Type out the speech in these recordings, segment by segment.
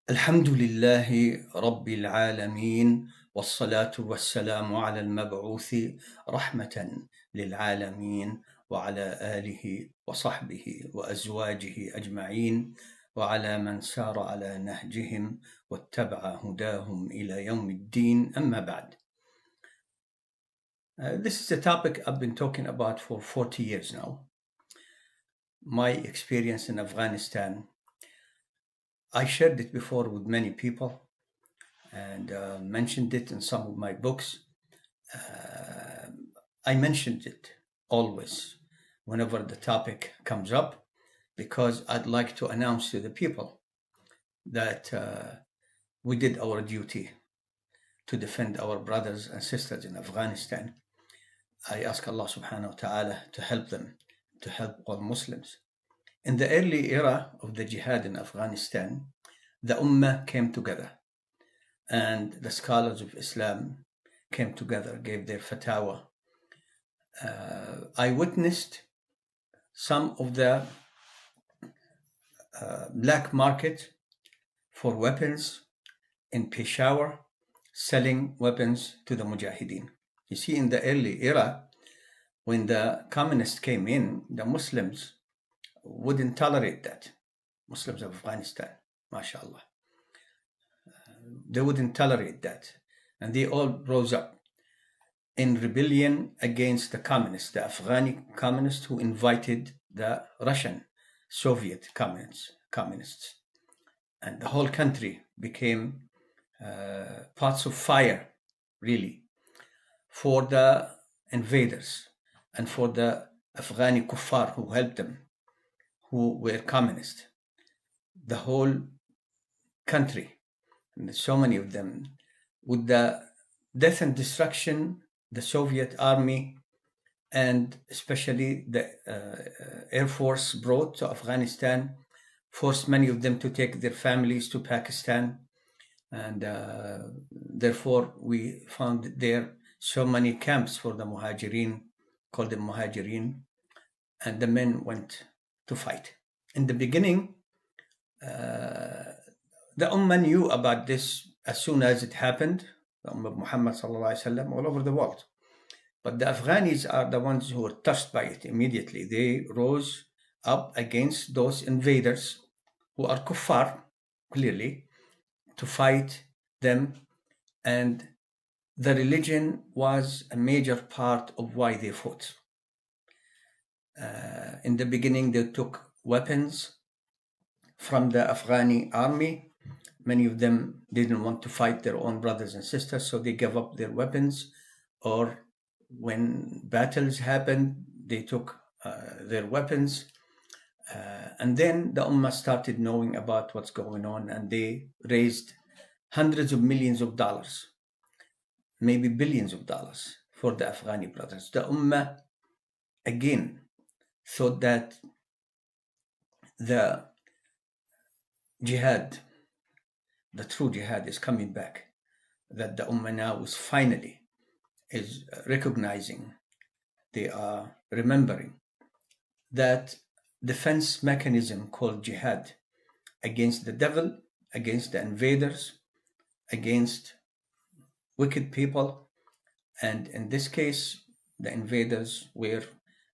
الحمد لله رب العالمين والصلاة والسلام على المبعوث رحمة للعالمين وعلى آله وصحبه وأزواجه أجمعين وعلى من سار على نهجهم واتبع هداهم إلى يوم الدين. أما بعد. This is a topic I've been talking about for 40 years now. My experience in Afghanistan. I shared it before with many people and mentioned it in some of my books. I mentioned it always whenever the topic comes up because I'd like to announce to the people that we did our duty to defend our brothers and sisters in Afghanistan. I ask Allah subhanahu wa ta'ala to help them, to help all Muslims. In the early era of the Jihad in Afghanistan, the Ummah came together and the scholars of Islam came together, gave their fatwa. I witnessed some of the black market for weapons in Peshawar, selling weapons to the Mujahideen. You see, in the early era, when the communists came in, the Muslims wouldn't tolerate that. Muslims of Afghanistan, mashallah. They wouldn't tolerate that. And they all rose up in rebellion against the communists, the Afghani communists who invited the Russian Soviet communists. And the whole country became pots of fire, really, for the invaders and for the Afghani kuffar who helped them, who were communist. The whole country, and so many of them, with the death and destruction the Soviet army and especially the Air Force brought to Afghanistan, forced many of them to take their families to Pakistan. And therefore, we found there so many camps for the Muhajirin, called them Muhajirin, and the men went to fight. In the beginning, the Ummah knew about this as soon as it happened, the Ummah of Muhammad sallallahu alaihi wasallam, all over the world. But the Afghanis are the ones who were touched by it immediately. They rose up against those invaders who are kuffar, clearly, to fight them. And the religion was a major part of why they fought. In the beginning, they took weapons from the Afghani army. Many of them didn't want to fight their own brothers and sisters, so they gave up their weapons. Or when battles happened, they took their weapons. And then the Ummah started knowing about what's going on, and they raised hundreds of millions of dollars, maybe billions of dollars for the Afghani brothers. The Ummah, again, thought that the Jihad, the true Jihad, is coming back, that the Ummah now is recognizing, they are remembering that defense mechanism called Jihad against the devil, against the invaders, against wicked people. And in this case, the invaders were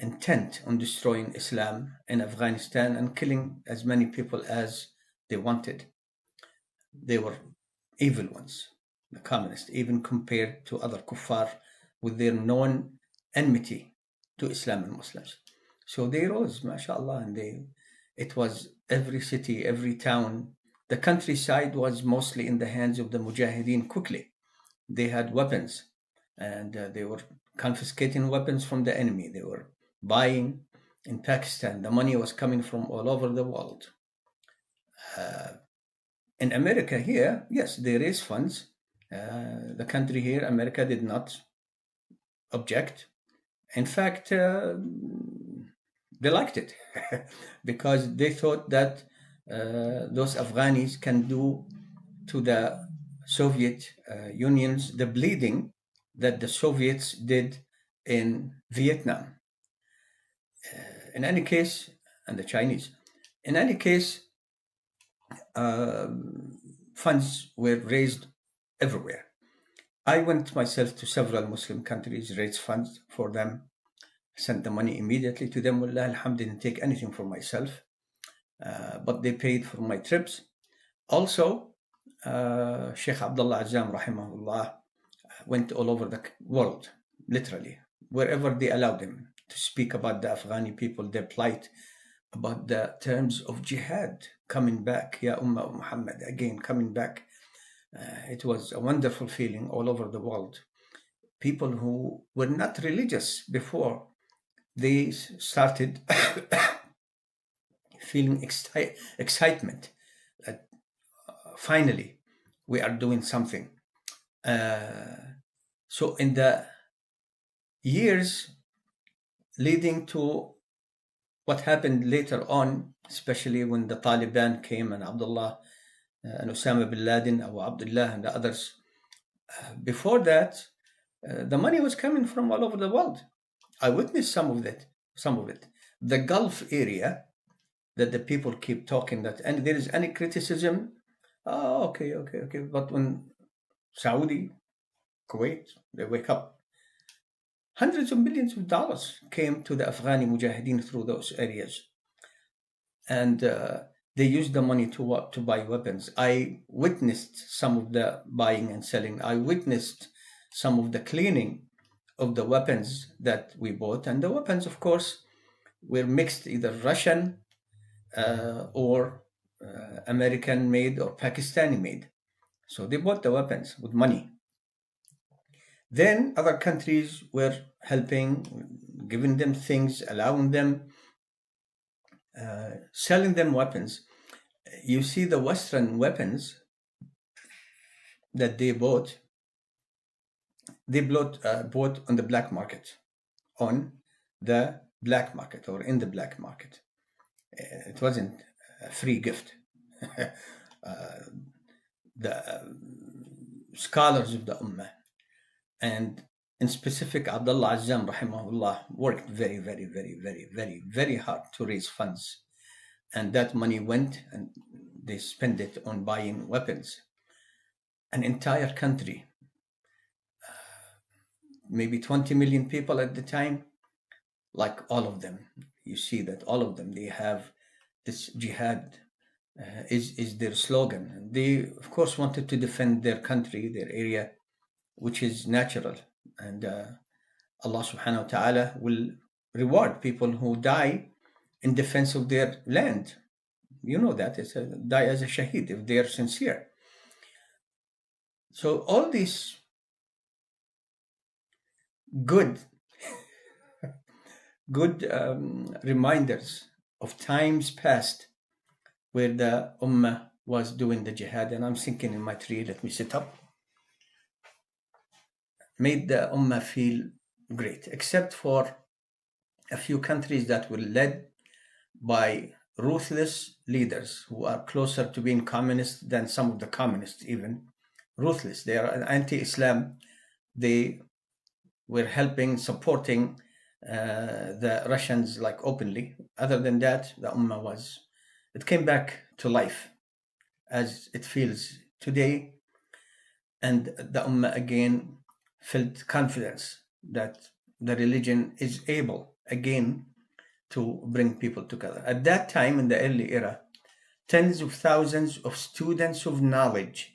intent on destroying Islam in Afghanistan and killing as many people as they wanted. They were evil ones, the communists, even compared to other kuffar with their known enmity to Islam and Muslims. So they rose, mashallah, and it was every city, every town. The countryside was mostly in the hands of the Mujahideen quickly. They had weapons, and they were confiscating weapons from the enemy. They were buying in Pakistan. The money was coming from all over the world. In America here, yes, they raise funds. The country here, America, did not object. In fact, they liked it because they thought that those Afghanis can do to the Soviet Union's the bleeding that the Soviets did in Vietnam. In any case, and the Chinese. In any case, funds were raised everywhere. I went myself to several Muslim countries, raised funds for them, sent the money immediately to them. Wallah, alhamdulillah, didn't take anything for myself, but they paid for my trips. Also, Sheikh Abdullah Azam, rahimahullah, went all over the world, literally, wherever they allowed him to speak about the Afghani people, their plight, about the terms of jihad, coming back, Ya Ummah Muhammad, again, coming back. It was a wonderful feeling all over the world. People who were not religious before, they started feeling excitement that finally we are doing something. So in the years leading to what happened later on, especially when the Taliban came and Abdullah and Osama bin Laden, Abu Abdullah and the others, before that, the money was coming from all over the world. I witnessed some of it. The Gulf area that the people keep talking that, and there is any criticism, okay. But when Saudi, Kuwait, they wake up, hundreds of millions of dollars came to the Afghani Mujahideen through those areas. And they used the money to buy weapons. I witnessed some of the buying and selling. I witnessed some of the cleaning of the weapons that we bought. And the weapons, of course, were mixed, either Russian or American made or Pakistani made. So they bought the weapons with money. Then other countries were helping, giving them things, allowing them, selling them weapons. You see the Western weapons that they bought on the black market, or in the black market. It wasn't a free gift. The scholars of the Ummah, and in specific Abdullah Azam, rahimahullah, worked very, very, very, very, very, very hard to raise funds. And that money went and they spent it on buying weapons. An entire country, maybe 20 million people at the time, like all of them, you see that all of them, they have this jihad is their slogan. They, of course, wanted to defend their country, their area, which is natural. And Allah subhanahu wa ta'ala will reward people who die in defense of their land. You know that. It's die as a shaheed if they are sincere. So all these good reminders of times past where the Ummah was doing the jihad, and I'm thinking in my tree, let me sit up, made the Ummah feel great, except for a few countries that were led by ruthless leaders who are closer to being communist than some of the communists even. Ruthless. They are anti-Islam. They were helping, supporting the Russians like openly. Other than that, the Ummah it came back to life as it feels today. And the Ummah again felt confidence that the religion is able again to bring people together. At that time, in the early era, tens of thousands of students of knowledge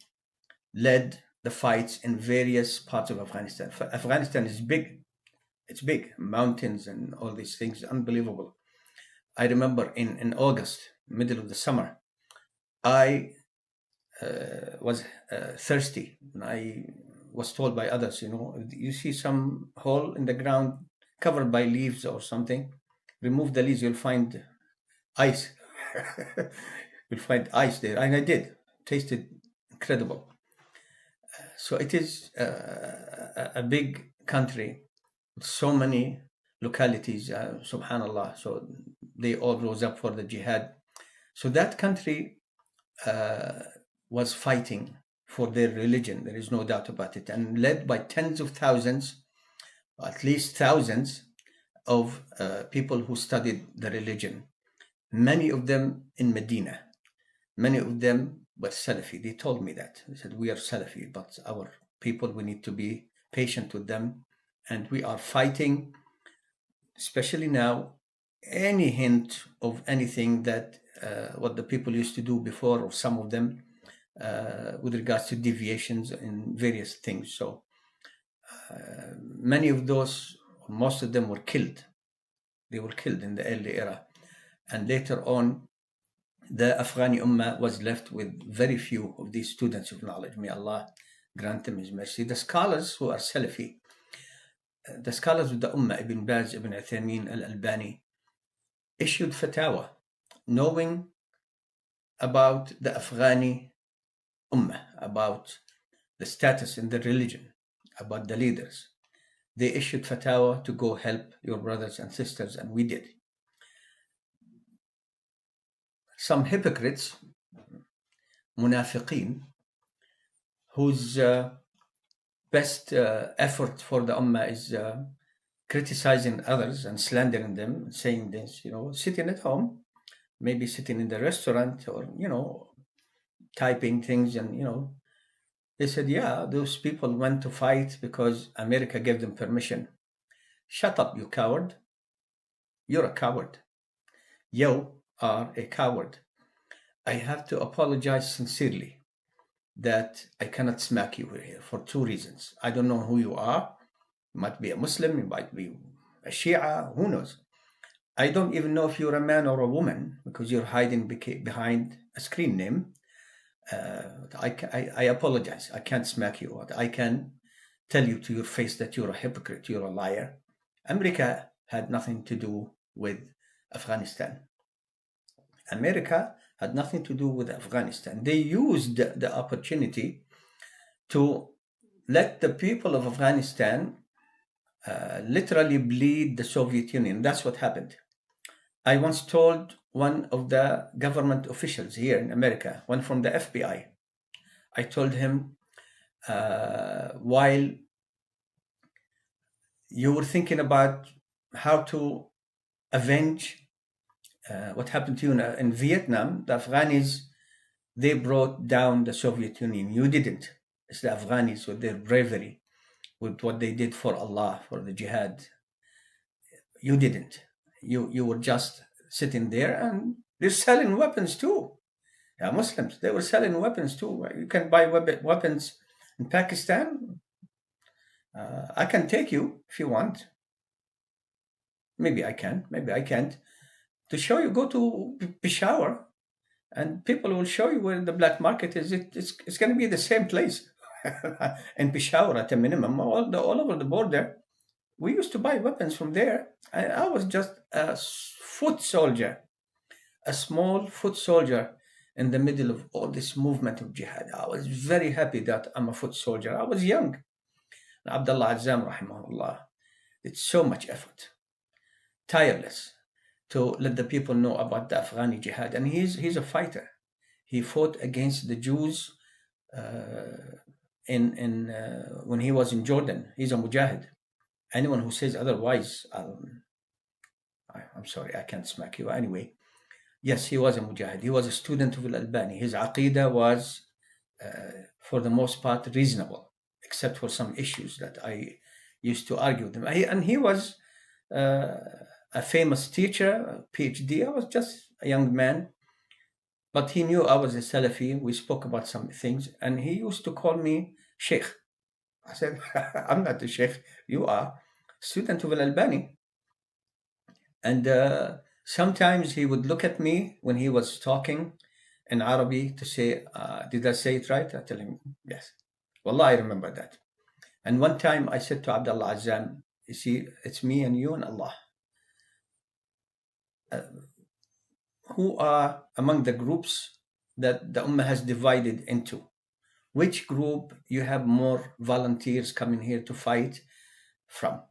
led the fights in various parts of Afghanistan. Afghanistan is big. It's big. Mountains and all these things, unbelievable. I remember in August, middle of the summer, I was thirsty. And I was told by others, you see some hole in the ground covered by leaves or something, remove the leaves, you'll find ice. You'll find ice there. And I did. Tasted incredible. So it is a big country with so many localities, subhanallah. So they all rose up for the jihad. So that country was fighting for their religion. There is no doubt about it. And led by tens of thousands, at least thousands of people who studied the religion. Many of them in Medina. Many of them but Salafi. They told me that. They said, we are Salafi, but our people, we need to be patient with them. And we are fighting, especially now, any hint of anything that what the people used to do before, or some of them, with regards to deviations in various things. So many of those, most of them were killed. They were killed in the early era. And later on, the Afghani Ummah was left with very few of these students of knowledge. May Allah grant them His mercy. The scholars who are Salafi, the scholars of the Ummah, Ibn Baz, Ibn Uthaymeen, Al-Albani, issued fatwa, knowing about the Afghani Ummah, about the status in the religion, about the leaders. They issued fatwa to go help your brothers and sisters, and we did. Some hypocrites, munafiqeen, whose best effort for the Ummah is criticizing others and slandering them, saying this, sitting at home, maybe sitting in the restaurant, or, typing things, and, they said, yeah, those people went to fight because America gave them permission. Shut up, you coward. You're a coward. You are a coward. I have to apologize sincerely that I cannot smack you here for two reasons. I don't know who you are. You might be a Muslim, you might be a Shia, who knows? I don't even know if you're a man or a woman, because you're hiding behind a screen name. I apologize. I can't smack you. I can tell you to your face that you're a hypocrite, you're a liar. America had nothing to do with Afghanistan. America had nothing to do with Afghanistan. They used the opportunity to let the people of Afghanistan literally bleed the Soviet Union. That's what happened. I once told one of the government officials here in America, one from the FBI, I told him, while you were thinking about how to avenge what happened to you in Vietnam, the Afghanis, they brought down the Soviet Union. You didn't. It's the Afghanis with their bravery, with what they did for Allah, for the Jihad. You didn't. You were just sitting there, and they're selling weapons too. Yeah, Muslims, they were selling weapons too. You can buy weapons in Pakistan. I can take you if you want. Maybe I can, maybe I can't. To show you, go to Peshawar, and people will show you where the black market is. It's going to be the same place in Peshawar at a minimum, all over the border. We used to buy weapons from there. I was just a foot soldier, a small foot soldier in the middle of all this movement of jihad. I was very happy that I'm a foot soldier. I was young. Abdullah Azzam, rahimahullah, did so much effort, tireless, to let the people know about the Afghani jihad. And he's a fighter. He fought against the Jews when he was in Jordan. He's a mujahid. Anyone who says otherwise, I'm sorry, I can't smack you. Anyway, yes, he was a mujahid. He was a student of Al-Albani. His aqidah was, for the most part, reasonable, except for some issues that I used to argue with him. And he was a famous teacher, a PhD. I was just a young man, but he knew I was a Salafi. We spoke about some things, and he used to call me Sheikh. I said, I'm not a Sheikh. You are student of Al-Albani. And sometimes he would look at me when he was talking in Arabic to say, did I say it right? I tell him, yes. Wallah, I remember that. And one time I said to Abdullah Azzam, you see, it's me and you and Allah. Who are among the groups that the Ummah has divided into? Which group you have more volunteers coming here to fight from?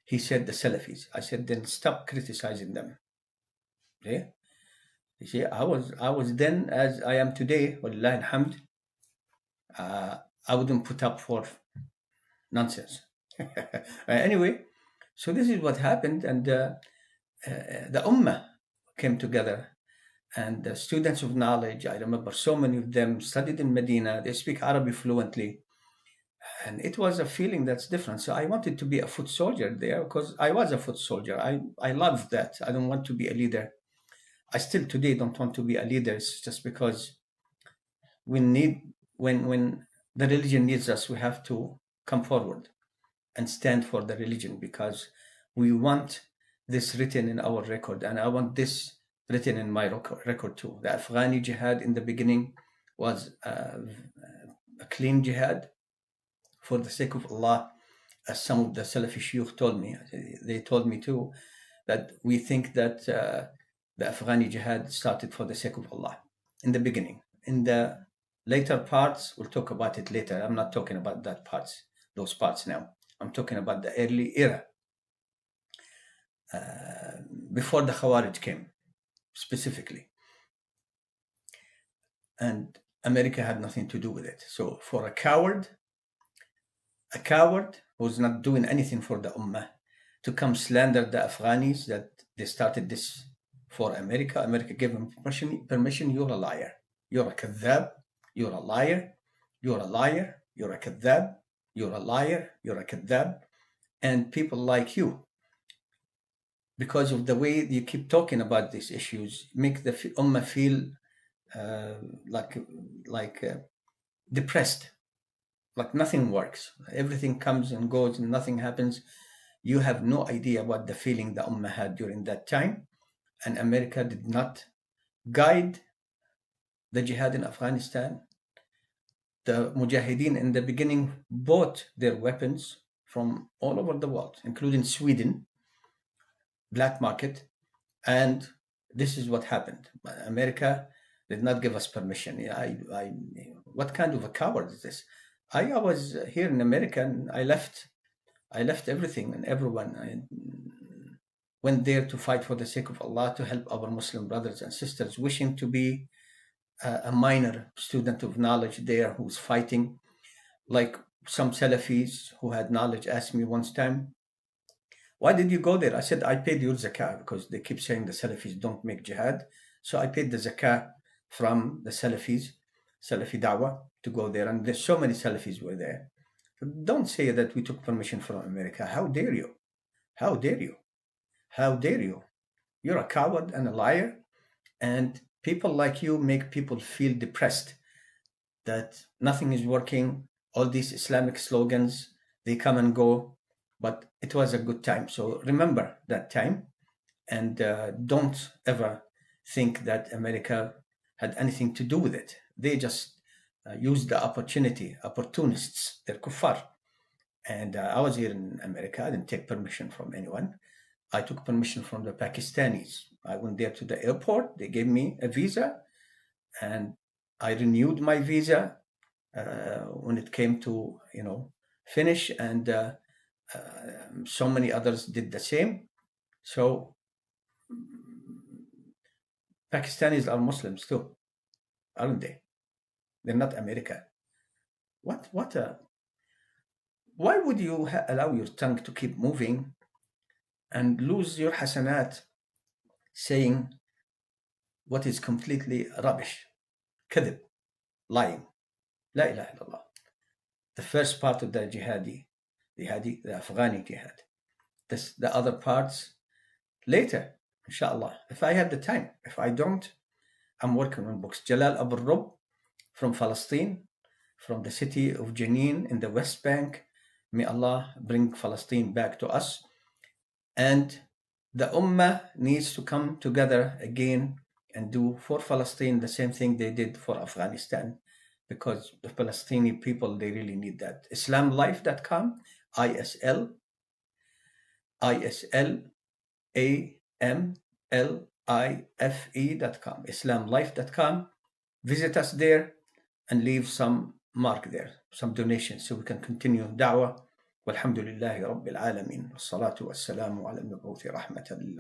He said the Salafis. I said, then stop criticizing them. Okay? You see, I was then as I am today, wallahi alhamd. I wouldn't put up for nonsense. Anyway, so this is what happened, and the Ummah came together, and the students of knowledge. I remember so many of them studied in Medina. They speak Arabic fluently. And it was a feeling that's different. So I wanted to be a foot soldier there because I was a foot soldier. I love that. I don't want to be a leader. I still today don't want to be a leader. It's just because we need, when the religion needs us, we have to come forward and stand for the religion, because we want this written in our record, and I want this written in my record too. The Afghani jihad in the beginning was a clean jihad for the sake of Allah, as some of the Salafi Shuyukh told me. They told me too that we think that the Afghani jihad started for the sake of Allah in the beginning. In the later parts, we'll talk about it later. I'm not talking about those parts now. I'm talking about the early era, before the Khawarij came, specifically. And America had nothing to do with it. So for a coward who's not doing anything for the Ummah, to come slander the Afghanis that they started this for America, America gave them permission, you're a liar. You're a kadhab, you're a liar, you're a liar, you're a kadhab, you're a liar, you're a kadhab. And people like you, because of the way you keep talking about these issues, make the Ummah feel like depressed, like nothing works. Everything comes and goes and nothing happens. You have no idea what the feeling the Ummah had during that time. And America did not guide the jihad in Afghanistan. The Mujahideen in the beginning bought their weapons from all over the world, including Sweden, black market. And this is what happened. America did not give us permission. What kind of a coward is this? I was here in America, and I left everything and everyone. I went there to fight for the sake of Allah, to help our Muslim brothers and sisters, wishing to be a minor student of knowledge there who's fighting. Like some Salafis who had knowledge asked me once time, why did you go there? I said, I paid your zakah, because they keep saying the Salafis don't make jihad. So I paid the zakah from the Salafis, Salafi Dawah, to go there. And there's so many Salafis were there. Don't say that we took permission from America. How dare you? How dare you? How dare you? You're a coward and a liar. And people like you make people feel depressed, that nothing is working. All these Islamic slogans, they come and go. But it was a good time. So remember that time, and don't ever think that America had anything to do with it. They just used the opportunity. Opportunists, they're kuffar. And I was here in America. I didn't take permission from anyone. I took permission from the Pakistanis. I went there to the airport. They gave me a visa, and I renewed my visa when it came to finish, and so many others did the same. So Pakistanis are Muslims too, aren't they? They're not America. Why would you allow your tongue to keep moving and lose your hasanat saying what is completely rubbish, kadhib, lying? La ilaha illallah. The first part of the jihadi, the Afghani jihad. The other parts later, inshallah, if I have the time. If I don't, I'm working on books. Jalal Abualrub from Palestine, from the city of Jenin in the West Bank. May Allah bring Palestine back to us. And the Ummah needs to come together again and do for Palestine the same thing they did for Afghanistan, because the Palestinian people, they really need that. IslamLife.com, IslamLife.com, IslamLife.com. Visit us there and leave some mark there, some donations, so we can continue da'wah. والحمد لله رب العالمين والصلاة والسلام على المبعوث رحمة لله